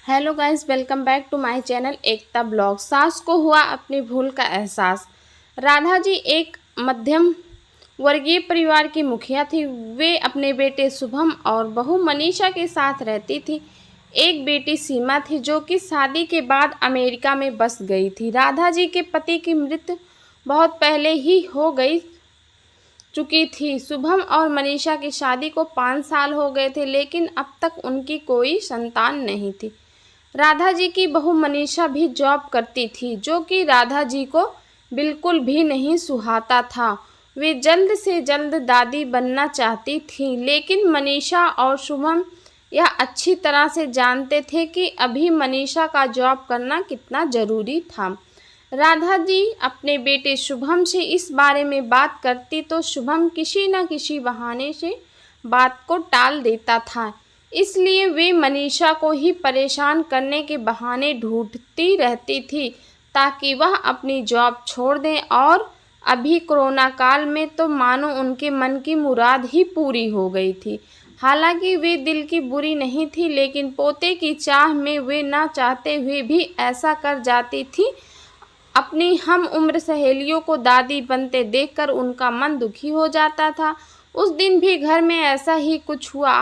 Hello guys, welcome back to my channel Ekta blog. सास को हुआ अपनी भूल का एहसास। राधा जी एक मध्यम वर्गीय परिवार की मुखिया थी। वे अपने बेटे शुभम और बहू मनीषा के साथ रहती थी। एक बेटी सीमा थी जो कि शादी के बाद अमेरिका में बस गई थी। राधा जी के पति की मृत्यु बहुत पहले ही हो गई चुकी थी। शुभम और मनीषा की शादी को 5 साल हो गए थे, लेकिन अब तक उनकी कोई संतान नहीं थी। राधा जी की बहू मनीषा भी जॉब करती थी, जो कि राधा जी को बिल्कुल भी नहीं सुहाता था। वे जल्द से जल्द दादी बनना चाहती थी, लेकिन मनीषा और शुभम यह अच्छी तरह से जानते थे कि अभी मनीषा का जॉब करना कितना ज़रूरी था। राधा जी अपने बेटे शुभम से इस बारे में बात करती तो शुभम किसी न किसी बहाने से बात को टाल देता था। इसलिए वे मनीषा को ही परेशान करने के बहाने ढूंढती रहती थी ताकि वह अपनी जॉब छोड़ दें। और अभी कोरोना काल में तो मानो उनके मन की मुराद ही पूरी हो गई थी। हालांकि वे दिल की बुरी नहीं थी, लेकिन पोते की चाह में वे ना चाहते हुए भी ऐसा कर जाती थी। अपनी हम उम्र सहेलियों को दादी बनते देखकर उनका मन दुखी हो जाता था। उस दिन भी घर में ऐसा ही कुछ हुआ।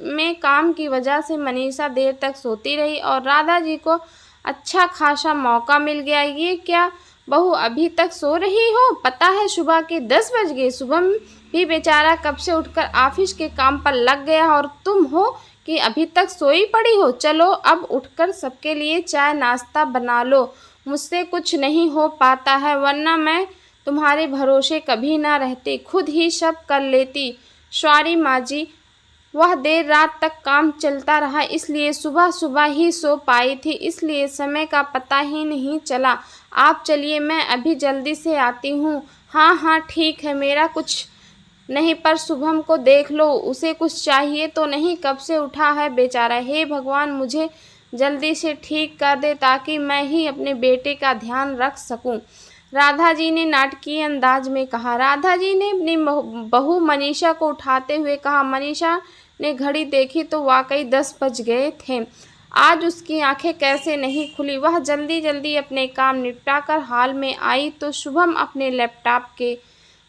में काम की वजह से मनीषा देर तक सोती रही और राधा जी को अच्छा खासा मौका मिल गया। ये क्या बहू, अभी तक सो रही हो? पता है सुबह के 10 बज गए। शुभम भी बेचारा कब से उठकर ऑफिस के काम पर लग गया और तुम हो कि अभी तक सोई पड़ी हो। चलो अब उठकर सबके लिए चाय नाश्ता बना लो। मुझसे कुछ नहीं हो पाता है, वरना मैं तुम्हारे भरोसे कभी ना रहती, खुद ही सब कर लेती। सॉरी माँ जी, वह देर रात तक काम चलता रहा, इसलिए सुबह सुबह ही सो पाई थी, इसलिए समय का पता ही नहीं चला। आप चलिए, मैं अभी जल्दी से आती हूँ। हाँ हाँ ठीक है, मेरा कुछ नहीं, पर शुभम को देख लो, उसे कुछ चाहिए तो नहीं? कब से उठा है बेचारा। हे भगवान, मुझे जल्दी से ठीक कर दे ताकि मैं ही अपने बेटे का ध्यान रख सकूं। राधा जी ने नाटकीय अंदाज में कहा। राधा जी ने अपनी बहू मनीषा को उठाते हुए कहा। मनीषा ने घड़ी देखी तो वाकई 10 बज गए थे। आज उसकी आंखें कैसे नहीं खुली। वह जल्दी जल्दी अपने काम निपटाकर हॉल में आई तो शुभम अपने लैपटॉप के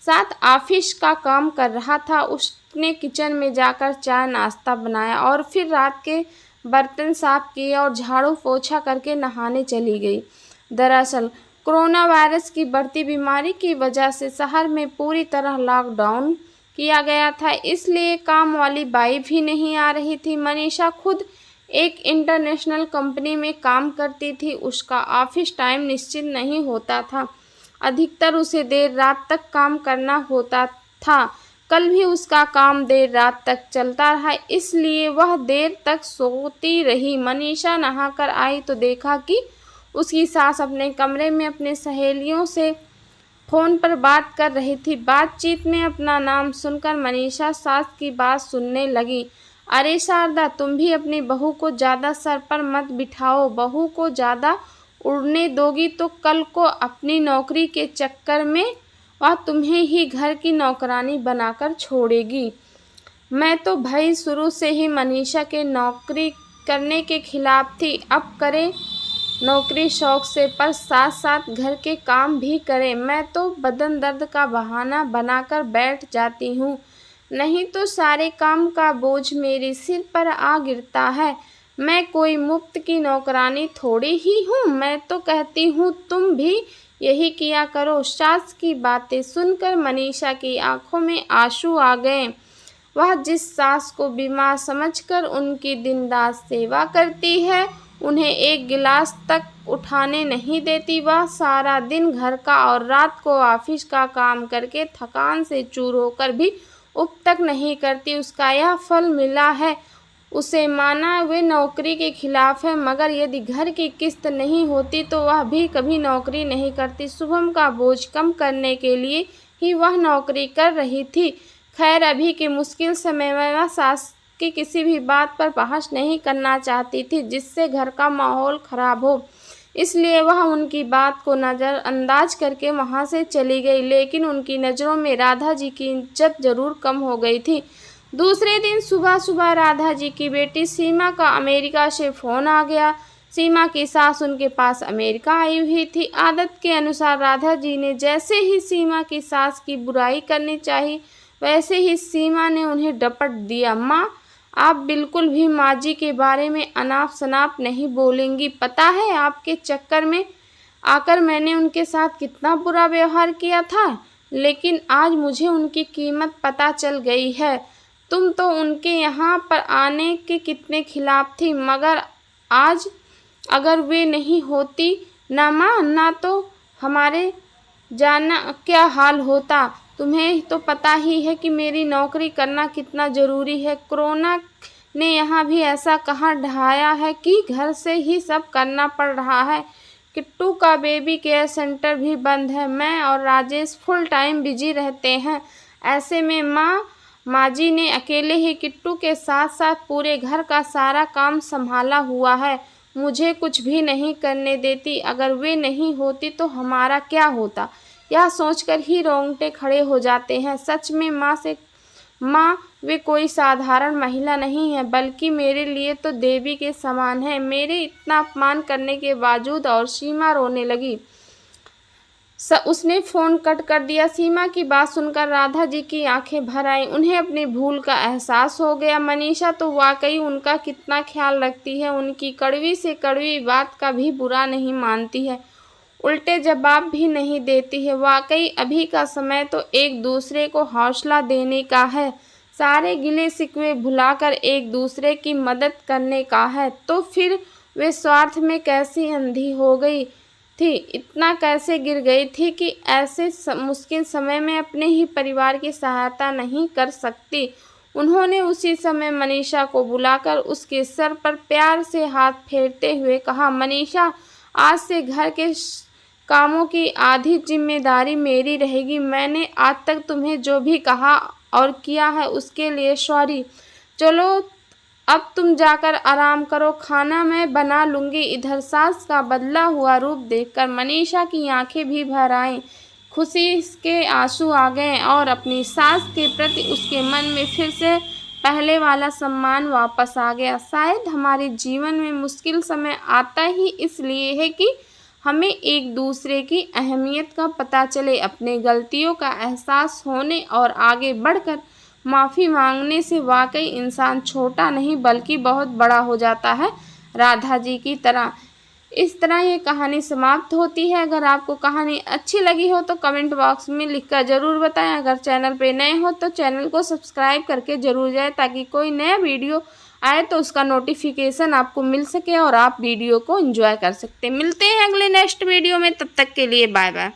साथ ऑफिस का काम कर रहा था। उसने किचन में जाकर चाय नाश्ता बनाया और फिर रात के बर्तन साफ किए और झाड़ू पोछा करके नहाने चली गई। दरअसल कोरोना वायरस की बढ़ती बीमारी की वजह से शहर में पूरी तरह लॉकडाउन किया गया था, इसलिए काम वाली बाई भी नहीं आ रही थी। मनीषा खुद एक इंटरनेशनल कंपनी में काम करती थी। उसका ऑफिस टाइम निश्चित नहीं होता था, अधिकतर उसे देर रात तक काम करना होता था। कल भी उसका काम देर रात तक चलता रहा, इसलिए वह देर तक सोती रही। मनीषा नहाकर आई तो देखा कि उसकी सास अपने कमरे में अपने सहेलियों से फ़ोन पर बात कर रही थी। बातचीत में अपना नाम सुनकर मनीषा सास की बात सुनने लगी। अरे शारदा, तुम भी अपनी बहू को ज़्यादा सर पर मत बिठाओ। बहू को ज़्यादा उड़ने दोगी तो कल को अपनी नौकरी के चक्कर में वह तुम्हें ही घर की नौकरानी बनाकर छोड़ेगी। मैं तो भाई शुरू से ही मनीषा के नौकरी करने के खिलाफ थी। अब करे नौकरी शौक से, पर साथ साथ घर के काम भी करे। मैं तो बदन दर्द का बहाना बनाकर बैठ जाती हूँ, नहीं तो सारे काम का बोझ मेरे सिर पर आ गिरता है। मैं कोई मुफ्त की नौकरानी थोड़ी ही हूँ। मैं तो कहती हूँ तुम भी यही किया करो। सास की बातें सुनकर मनीषा की आंखों में आंसू आ गए। वह जिस सास को बीमार समझकर उनकी दिन रात सेवा करती है, उन्हें एक गिलास तक उठाने नहीं देती, वह सारा दिन घर का और रात को ऑफिस का काम करके थकान से चूर होकर भी उप तक नहीं करती, उसका यह फल मिला है उसे। माना वे नौकरी के खिलाफ है, मगर यदि घर की किस्त नहीं होती तो वह भी कभी नौकरी नहीं करती। शुभम का बोझ कम करने के लिए ही वह नौकरी कर रही थी। खैर, अभी के मुश्किल समय में वह सास की किसी भी बात पर बहस नहीं करना चाहती थी जिससे घर का माहौल खराब हो, इसलिए वह उनकी बात को नज़रअंदाज करके वहां से चली गई। लेकिन उनकी नज़रों में राधा जी की इज्जत जरूर कम हो गई थी। दूसरे दिन सुबह सुबह राधा जी की बेटी सीमा का अमेरिका से फ़ोन आ गया। सीमा की सास उनके पास अमेरिका आई हुई थी। आदत के अनुसार राधा जी ने जैसे ही सीमा की सास की बुराई करनी चाहिए, वैसे ही सीमा ने उन्हें डपट दिया। माँ, आप बिल्कुल भी माँ जी के बारे में अनाप शनाप नहीं बोलेंगी। पता है आपके चक्कर में आकर मैंने उनके साथ कितना बुरा व्यवहार किया था, लेकिन आज मुझे उनकी कीमत पता चल गई है। तुम तो उनके यहाँ पर आने के कितने खिलाफ थी, मगर आज अगर वे नहीं होती ना माँ, ना तो हमारे जाना क्या हाल होता। तुम्हें तो पता ही है कि मेरी नौकरी करना कितना ज़रूरी है। कोरोना ने यहाँ भी ऐसा कहाँ ढाया है कि घर से ही सब करना पड़ रहा है। किट्टू का बेबी केयर सेंटर भी बंद है। मैं और राजेश फुल टाइम बिजी रहते हैं। ऐसे में माँ जी ने अकेले ही किट्टू के साथ साथ पूरे घर का सारा काम संभाला हुआ है। मुझे कुछ भी नहीं करने देती। अगर वे नहीं होती तो हमारा क्या होता, यह सोचकर ही रोंगटे खड़े हो जाते हैं। सच में माँ वे कोई साधारण महिला नहीं है, बल्कि मेरे लिए तो देवी के समान है। मेरे इतना अपमान करने के बावजूद। और सीमा रोने लगी। उसने फ़ोन कट कर दिया। सीमा की बात सुनकर राधा जी की आंखें भर आईं। उन्हें अपनी भूल का एहसास हो गया। मनीषा तो वाकई उनका कितना ख्याल रखती है। उनकी कड़वी से कड़वी बात का भी बुरा नहीं मानती है, उल्टे जवाब भी नहीं देती है। वाकई अभी का समय तो एक दूसरे को हौसला देने का है, सारे गिले शिकवे भुलाकर एक दूसरे की मदद करने का है। तो फिर वे स्वार्थ में कैसी अंधी हो गई थी, इतना कैसे गिर गई थी कि ऐसे मुश्किल समय में अपने ही परिवार की सहायता नहीं कर सकती। उन्होंने उसी समय मनीषा को बुलाकर उसके सर पर प्यार से हाथ फेरते हुए कहा, मनीषा, आज से घर के कामों की आधी जिम्मेदारी मेरी रहेगी। मैंने आज तक तुम्हें जो भी कहा और किया है उसके लिए सॉरी। चलो अब तुम जाकर आराम करो, खाना मैं बना लूँगी। इधर सास का बदला हुआ रूप देखकर मनीषा की आंखें भी भर आईं। खुशी के आंसू आ गए और अपनी सास के प्रति उसके मन में फिर से पहले वाला सम्मान वापस आ गया। शायद हमारे जीवन में मुश्किल समय आता ही इसलिए है कि हमें एक दूसरे की अहमियत का पता चले। अपने गलतियों का एहसास होने और आगे बढ़कर माफ़ी मांगने से वाकई इंसान छोटा नहीं बल्कि बहुत बड़ा हो जाता है, राधा जी की तरह। इस तरह ये कहानी समाप्त होती है। अगर आपको कहानी अच्छी लगी हो तो कमेंट बॉक्स में लिखकर ज़रूर बताएं। अगर चैनल पे नए हो तो चैनल को सब्सक्राइब करके ज़रूर जाएं, ताकि कोई नया वीडियो आए तो उसका नोटिफिकेशन आपको मिल सके और आप वीडियो को एंजॉय कर सकते हैं। मिलते हैं अगले नेक्स्ट वीडियो में, तब तक के लिए बाय बाय।